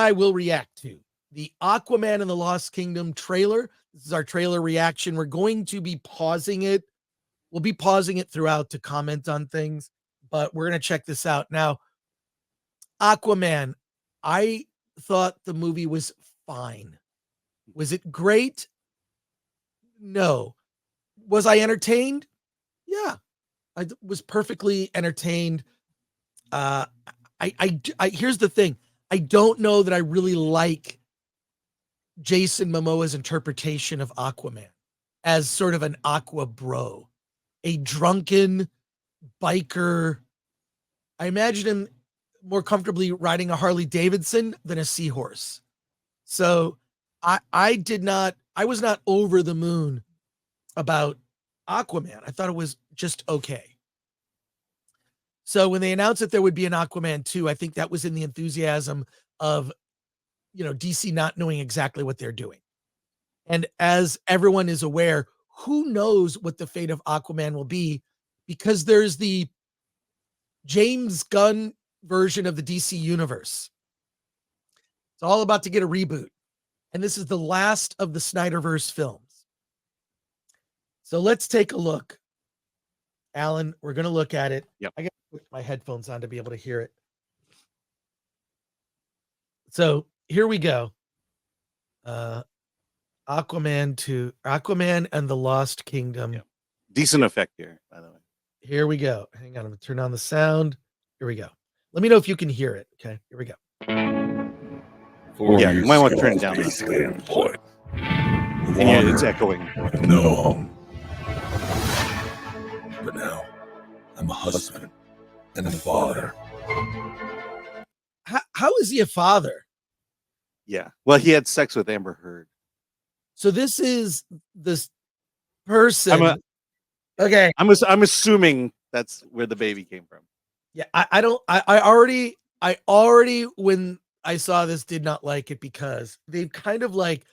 I will react to the Aquaman and the Lost Kingdom trailer. This is our trailer reaction. We're going to be pausing it. We'll be pausing it throughout to comment on things, but we're going to check this out. Now, Aquaman, I thought the movie was fine. Was it great? No. Was I entertained? Yeah, I was perfectly entertained. Here's the thing. I don't know that I really like Jason Momoa's interpretation of Aquaman as sort of an aqua bro, a drunken biker. I imagine him more comfortably riding a Harley Davidson than a seahorse. So I was not over the moon about Aquaman. I thought it was just okay. So when they announced that there would be an Aquaman 2, I think that was in the enthusiasm of, DC not knowing exactly what they're doing. And as everyone is aware, who knows what the fate of Aquaman will be, because there's the James Gunn version of the DC universe. It's all about to get a reboot. And this is the last of the Snyderverse films. So let's take a look. Alan, we're going to look at it. Yep. I got to put my headphones on to be able to hear it. So here we go. Aquaman and the Lost Kingdom. Yep. Decent effect here, by the way. Here we go. Hang on, I'm going to turn on the sound. Here we go. Let me know if you can hear it. Okay, here we go. Yeah, you might want to turn it down. Basically employed. And it's echoing. No. But now, I'm a husband and a father. How is he a father? Yeah. Well, he had sex with Amber Heard. So this is this person. Okay. I'm assuming that's where the baby came from. Yeah, I already when I saw this did not like it, because they've kind of like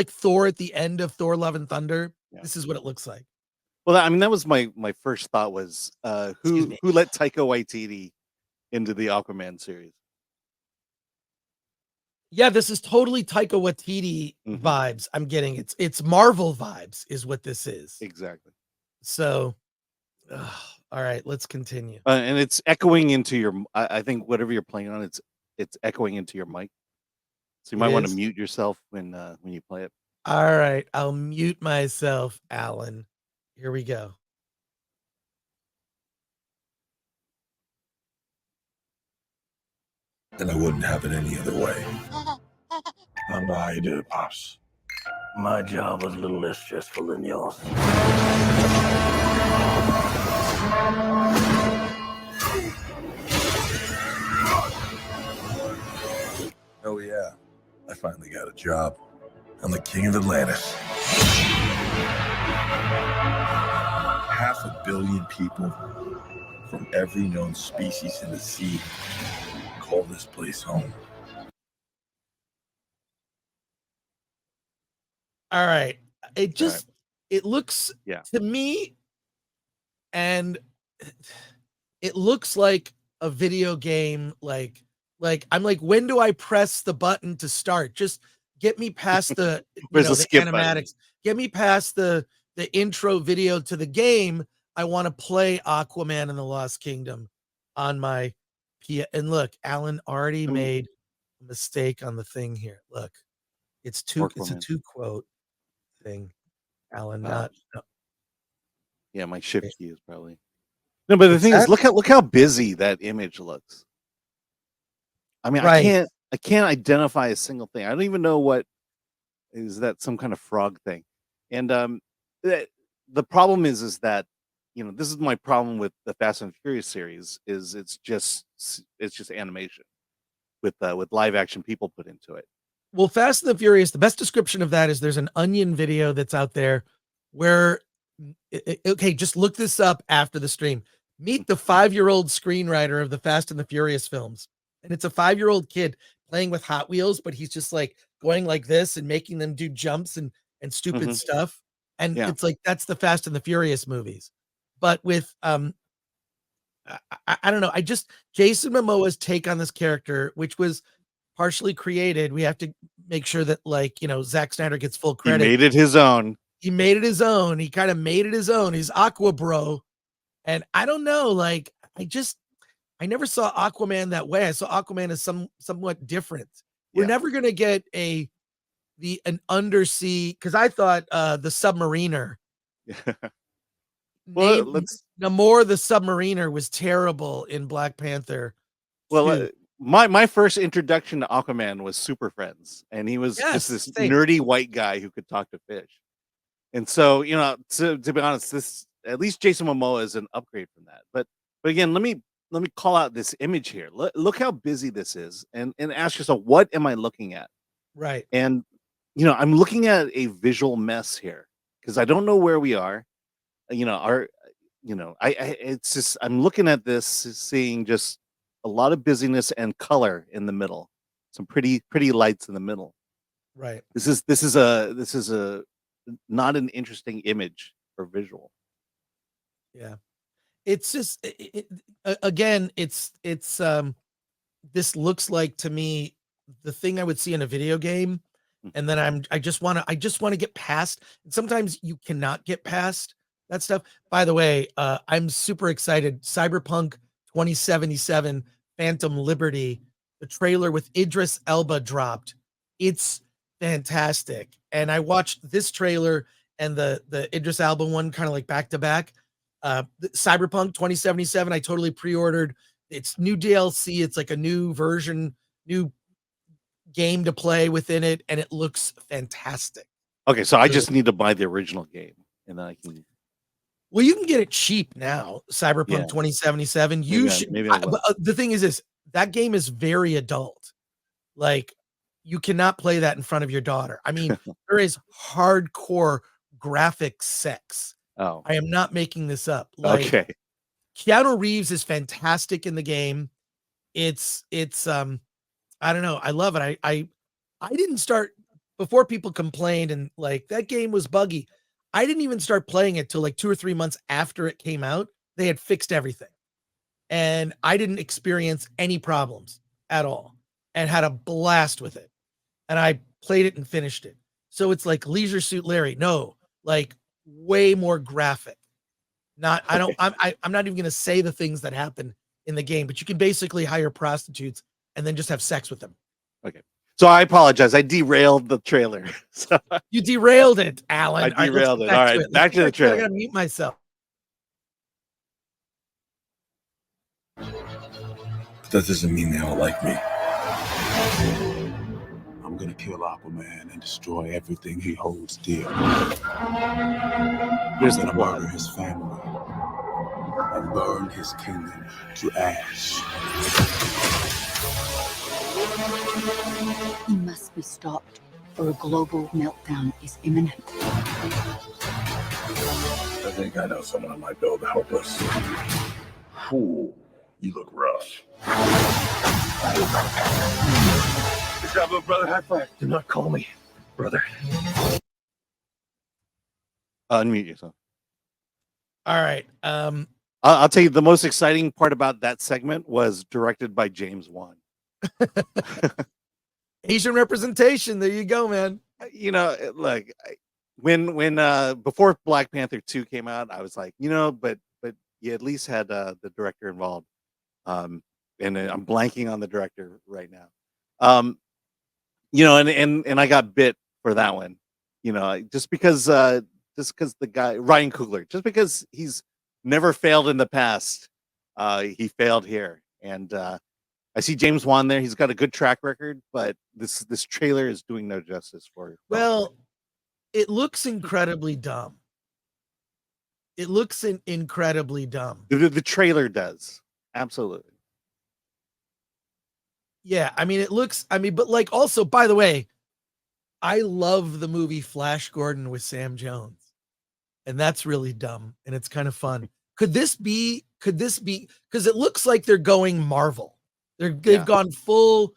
Thor at the end of Thor Love and Thunder. Yeah. This is what it looks like. Well, I mean, that was my first thought was who let Taika Waititi into the Aquaman series? Yeah, this is totally Taika Waititi vibes. I'm getting it's Marvel vibes is what this is. Exactly. So, all right, let's continue. And it's echoing into your. I think whatever you're playing on, it's echoing into your mic. So you might want to mute yourself when you play it. All right, I'll mute myself, Alan. Here we go. And I wouldn't have it any other way. I don't know how you did it, Pops. My job was a little less stressful than yours. Oh yeah, I finally got a job. I'm the king of Atlantis. 500 million people from every known species in the sea call this place home. All right. It looks to me, and it looks like a video game. Like I'm like, when do I press the button to start? Just get me past the the animatics. Button. Get me past the intro video to the game. I want to play Aquaman and the Lost Kingdom on my P. And look, Alan already made a mistake on the thing here. Look, it's a two quote thing. Alan, no. Yeah, my shift key is probably no. But the thing is, look how busy that image looks. I mean, right. I can't identify a single thing. I don't even know what is that, some kind of frog thing. And the problem is that this is my problem with the Fast and Furious series is it's just animation with live action people put into it. Well, Fast and the Furious, the best description of that is there's an Onion video that's out there where, okay, just look this up after the stream. Meet the 5-year-old screenwriter of the Fast and the Furious films. And it's a 5-year-old kid playing with Hot Wheels, but he's just like going like this and making them do jumps and stupid stuff. And it's like, that's the Fast and the Furious movies. But with, I don't know. Jason Momoa's take on this character, which was partially created. We have to make sure that, like, you know, Zack Snyder gets full He credit. made it his own. He made it his own. He kind of made it his own. He's Aqua Bro. And I don't know, like, I never saw Aquaman that way. I saw Aquaman as somewhat different. We're Yeah. never gonna get an undersea, because I thought the Submariner. Well, let's. Namor the Submariner was terrible in Black Panther. Well, 2. my first introduction to Aquaman was Super Friends, and he was Yes, just this same. nerdy white guy who could talk to fish. And so, you know, to be honest, this at least Jason Momoa is an upgrade from that. But again, let me call out this image here. Look how busy this is, and ask yourself, what am I looking at? Right. And you know, I'm looking at a visual mess here because I don't know where we are. You know, I it's just I'm looking at this, seeing just a lot of busyness and color in the middle, some pretty lights in the middle. Right. This is a not an interesting image or visual. Yeah. It's just again, it's this looks like to me the thing I would see in a video game, and then I just want to get past. And sometimes you cannot get past that stuff. By the way, I'm super excited. Cyberpunk 2077 Phantom Liberty, the trailer with Idris Elba dropped. It's fantastic. And I watched this trailer and the Idris Elba one kind of like back to back. Cyberpunk 2077, I totally pre-ordered. It's new DLC. It's like a new version, new game to play within it, and it looks fantastic. Okay, so I just need to buy the original game, and then I can. Well, you can get it cheap now. Cyberpunk Yeah. 2077. You should. Maybe I will. But the thing is this: that game is very adult. Like, you cannot play that in front of your daughter. I mean, there is hardcore graphic sex. Oh, I am not making this up. Like, okay. Keanu Reeves is fantastic in the game. It's I don't know. I love it. I didn't start before people complained and like that game was buggy. I didn't even start playing it till like 2 or 3 months after it came out. They had fixed everything. And I didn't experience any problems at all and had a blast with it. And I played it and finished it. So it's like Leisure Suit Larry. No, like way more graphic. I'm not even going to say the things that happen in the game, but you can basically hire prostitutes and then just have sex with them. Okay. So I apologize. I derailed the trailer. So You derailed it, Alan. I derailed it. All right, back to the trailer. I got to mute myself. That doesn't mean they all like me. I'm gonna kill Aquaman and destroy everything he holds dear. Here's I'm the gonna plot. murder his family and burn his kingdom to ash. He must be stopped, or a global meltdown is imminent. I think I know someone I might be able to help us. Fool, you look rough. Good job, little brother. High five. Do not call me brother. Unmute yourself. All right. I'll tell you the most exciting part about that segment was directed by James Wan. Asian representation. There you go, man. You know, like when before Black Panther 2 came out, I was like, you know, but you at least had the director involved. And I'm blanking on the director right now. You know, and I got bit for that one. You know, just because the guy Ryan Coogler, just because he's never failed in the past, he failed here. And I see James Wan there. He's got a good track record, but this trailer is doing no justice for. Well, it looks incredibly dumb. It looks incredibly dumb. The trailer does. Absolutely. Yeah, I mean, but like also, by the way, I love the movie Flash Gordon with Sam Jones. And that's really dumb. And it's kind of fun. Could this be, because it looks like they're going Marvel. They've gone full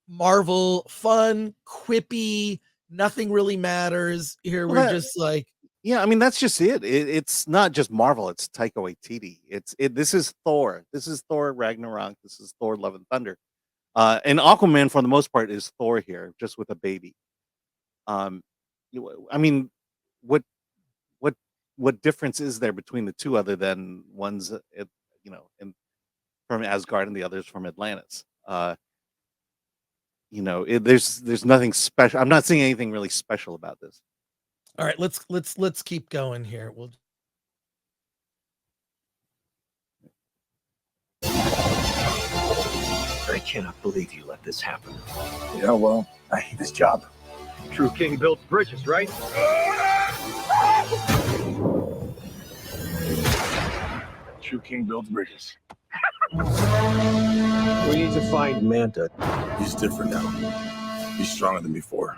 Marvel, fun, quippy, nothing really matters. Here we're just like, yeah, I mean that's just it. It's not just Marvel, it's Taika Waititi. This is Thor. This is Thor Ragnarok. This is Thor Love and Thunder. And Aquaman, for the most part, is Thor here, just with a baby. I mean, what what what difference is there between the two other than one's from Asgard and the other's from Atlantis? There's nothing special. I'm not seeing anything really special about this. All right, let's keep going here. We'll I cannot believe you let this happen. Yeah, well, I hate this job. True king builds bridges, right? True king builds bridges. We need to find Manta. He's different now. He's stronger than before.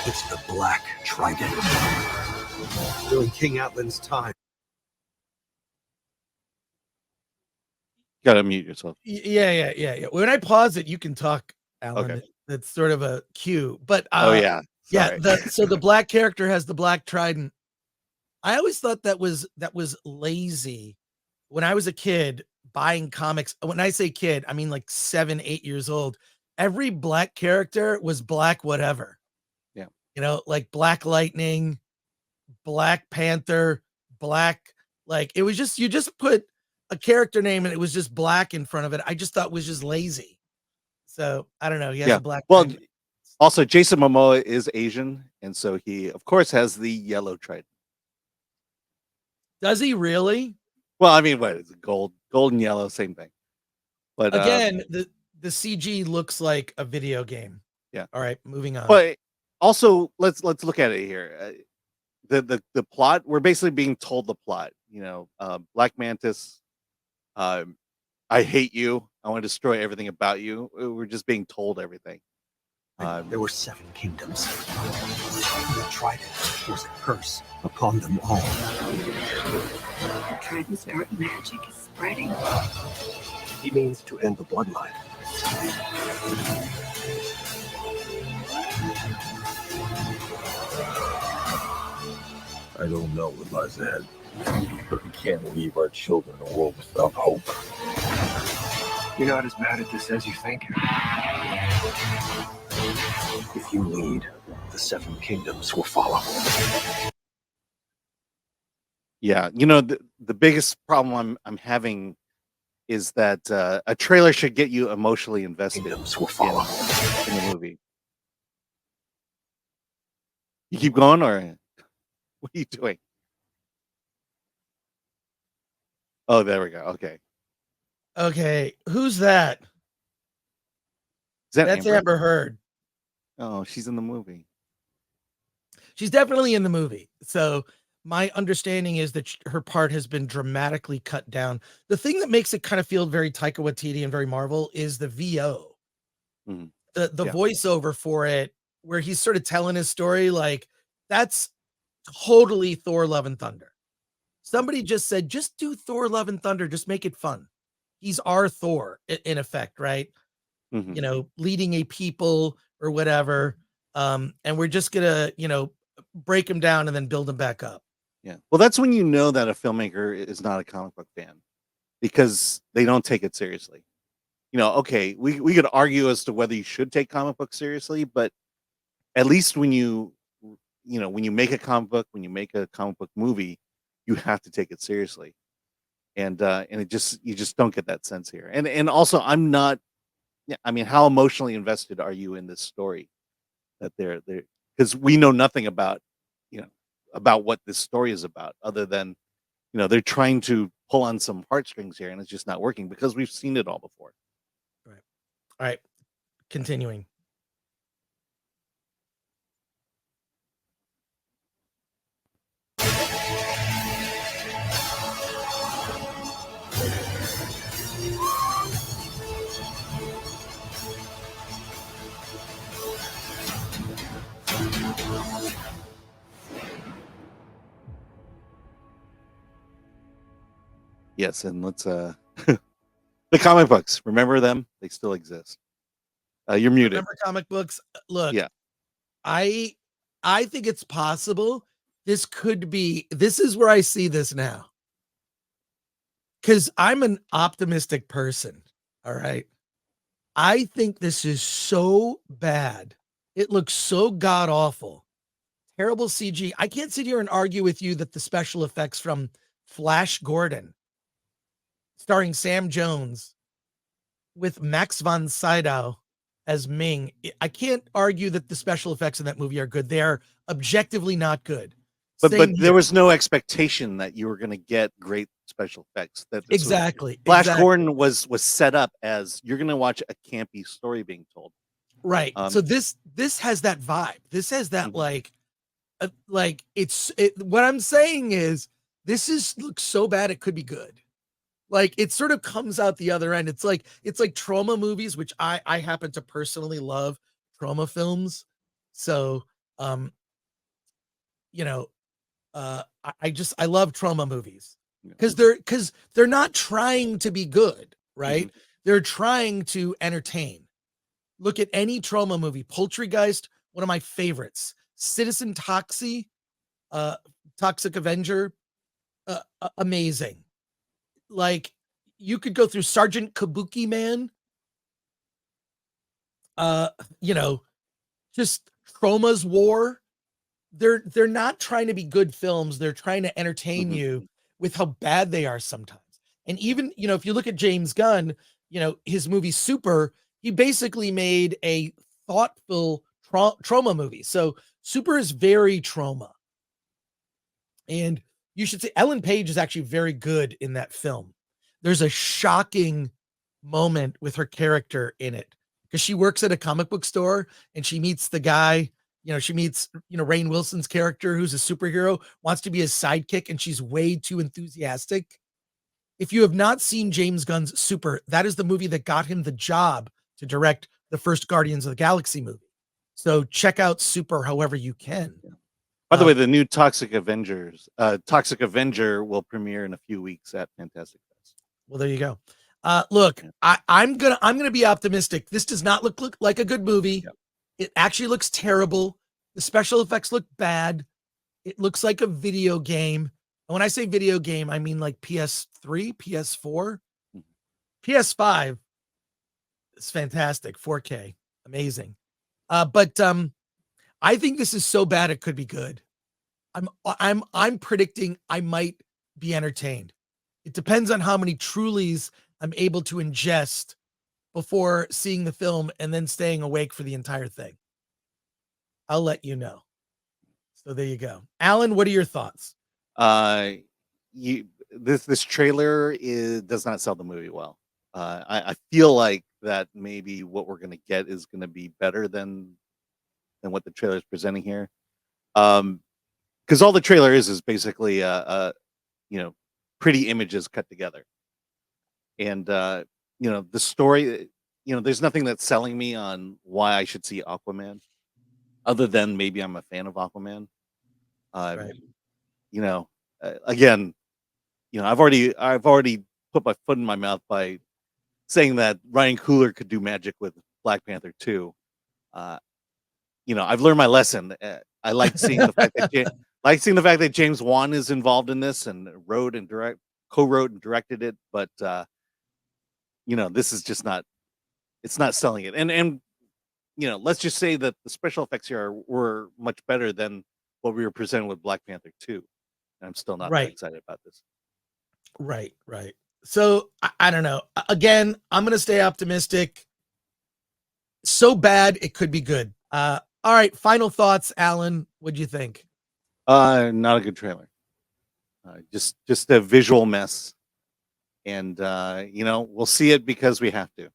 It's the Black Trident. During King Atlan's time. Gotta mute yourself. Yeah. When I pause it, you can talk, Alan. Okay. That's sort of a cue. But Oh yeah. Sorry. So the black character has the black trident. I always thought that was lazy. When I was a kid buying comics, when I say kid, I mean like 7, 8 years old. Every black character was black whatever. Yeah. Like Black Lightning, Black Panther, black, like it was just, you just put a character name and it was just black in front of it. I just thought it was just lazy. So I don't know. He has a black. Well, trident. also Jason Momoa is Asian, and so he, of course, has the yellow trident. Does he really? Well, I mean, what is it? Gold and yellow, same thing. But Again, the CG looks like a video game. Yeah. All right, moving on. But also, let's look at it here. The plot, we're basically being told the plot. Black Mantis. I hate you. I want to destroy everything about you. We're just being told everything. There were 7 kingdoms. The Trident was a curse upon them all. The Trident's dark magic is spreading. He means to end the bloodline. I don't know what lies ahead, but we can't leave our children in a world without hope. You're not as bad at this as you think. If you lead, the 7 kingdoms will follow. Yeah, the biggest problem I'm having is that a trailer should get you emotionally invested Kingdoms will follow. in the movie. You keep going, or what are you doing? Oh, there we go. Okay, who's that? Is that That's Amber Heard. Oh, she's in the movie. She's definitely in the movie. So my understanding is that her part has been dramatically cut down. The thing that makes it kind of feel very Taika Waititi and very Marvel is the VO. Mhm. The Yeah. voiceover for it, where he's sort of telling his story, like that's totally Thor Love and Thunder. Somebody just said, just do Thor Love and Thunder, just make it fun. He's our Thor in effect, right? Mhm. Leading a people or whatever. And we're just gonna, break him down and then build him back up. Yeah. Well, that's when you know that a filmmaker is not a comic book fan, because they don't take it seriously. Okay, we could argue as to whether you should take comic books seriously, but at least when you make a comic book, when you make a comic book movie, you have to take it seriously. And you just don't get that sense here. And also, I'm not. Yeah, I mean, how emotionally invested are you in this story? That they're because we know nothing about about what this story is about, other than they're trying to pull on some heartstrings here, and it's just not working because we've seen it all before. Right. All right. Continuing. Yes, and let's the comic books. Remember them? They still exist. You're muted. Remember comic books? Look, Yeah. I think it's possible. This is where I see this now. Because I'm an optimistic person. All right. I think this is so bad. It looks so god awful. Terrible CG. I can't sit here and argue with you that the special effects from Flash Gordon, starring Sam Jones, with Max von Sydow as Ming. I can't argue that the special effects in that movie are good. They're objectively not good. But Same there here. was no expectation that you were going to get great special effects. That this was, Exactly. Flash exactly. Gordon was set up as you're going to watch a campy story being told. Right. So this has that vibe. This has that Mhm. what I'm saying is this looks so bad it could be good. Like it sort of comes out the other end. It's like trauma movies, which I happen to personally love trauma films. So you know, I love trauma movies because they're not trying to be good, right? Mhm. They're trying to entertain. Look at any trauma movie. Poultrygeist, one of my favorites. Citizen Toxic Avenger, amazing. Like you could go through Sergeant Kabuki Man. You know, just Trauma's War. They're not trying to be good films. They're trying to entertain Mhm. you with how bad they are sometimes. And even, if you look at James Gunn, his movie Super, he basically made a thoughtful trauma movie. So Super is very trauma. And you should say Ellen Page is actually very good in that film. There's a shocking moment with her character in it because she works at a comic book store and she meets the guy. She meets, Rainn Wilson's character, who's a superhero, wants to be his sidekick, and she's way too enthusiastic. If you have not seen James Gunn's Super, that is the movie that got him the job to direct the first Guardians of the Galaxy movie. So check out Super however you can. By the way, the new Toxic Avenger will premiere in a few weeks at Fantastic Fest. Well, there you go. Look, Yeah. I'm gonna be optimistic. This does not look like a good movie. Yep. It actually looks terrible. The special effects look bad. It looks like a video game. And when I say video game, I mean like PS3, PS4, Mhm. PS5. It's fantastic, 4K, amazing. But I think this is so bad it could be good. I'm predicting I might be entertained. It depends on how many Trulies I'm able to ingest before seeing the film and then staying awake for the entire thing. I'll let you know. So there you go. Alan, what are your thoughts? This trailer does not sell the movie well. I feel like that maybe what we're gonna get is gonna be better than what the trailer is presenting here. Because all the trailer is basically pretty images cut together, and the story. There's nothing that's selling me on why I should see Aquaman, other than maybe I'm a fan of Aquaman. Uh, Right. Again, I've already put my foot in my mouth by saying that Ryan Coogler could do magic with Black Panther 2. I've learned my lesson. I like seeing the fact that James Wan is involved in this and co-wrote and directed it, but this is just not. It's not selling it, and let's just say that the special effects here were much better than what we were presented with Black Panther 2. I'm still not that Right. excited about this. Right. So I don't know. Again, I'm gonna stay optimistic. So bad it could be good. All right. Final thoughts, Alan. What'd you think? Not a good trailer. Just a visual mess, and we'll see it because we have to.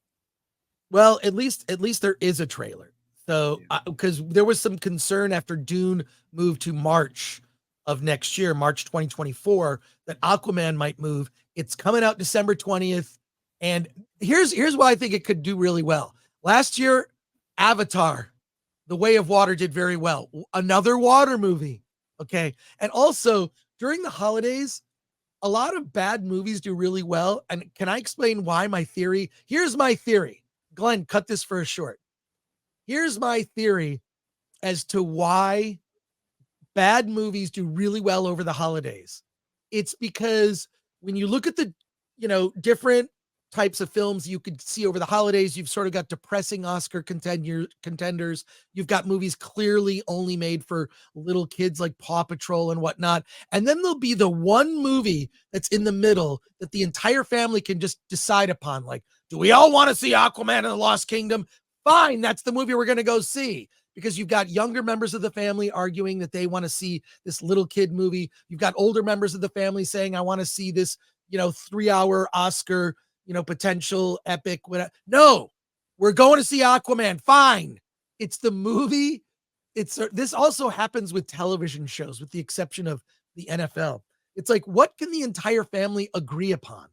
Well, at least there is a trailer. So because there was some concern after Dune moved to March of next year, March 2024, that Aquaman might move. It's coming out December 20th. And here's why I think it could do really well. Last year, Avatar, The Way of Water did very well. Another water movie. Okay. And also during the holidays, a lot of bad movies do really well. And can I explain why my theory? Here's my theory. Glenn, cut this for a short. Here's my theory as to why bad movies do really well over the holidays. It's because when you look at the, different types of films you could see over the holidays. You've sort of got depressing Oscar contenders. You've got movies clearly only made for little kids like Paw Patrol and whatnot. And then there'll be the one movie that's in the middle that the entire family can just decide upon. Like, do we all want to see Aquaman and the Lost Kingdom? Fine, that's the movie we're going to go see. Because you've got younger members of the family arguing that they want to see this little kid movie. You've got older members of the family saying, I want to see this, 3-hour Oscar, potential epic. Whatever. No, we're going to see Aquaman. Fine. It's the movie. This also happens with television shows, with the exception of the NFL. It's like, what can the entire family agree upon?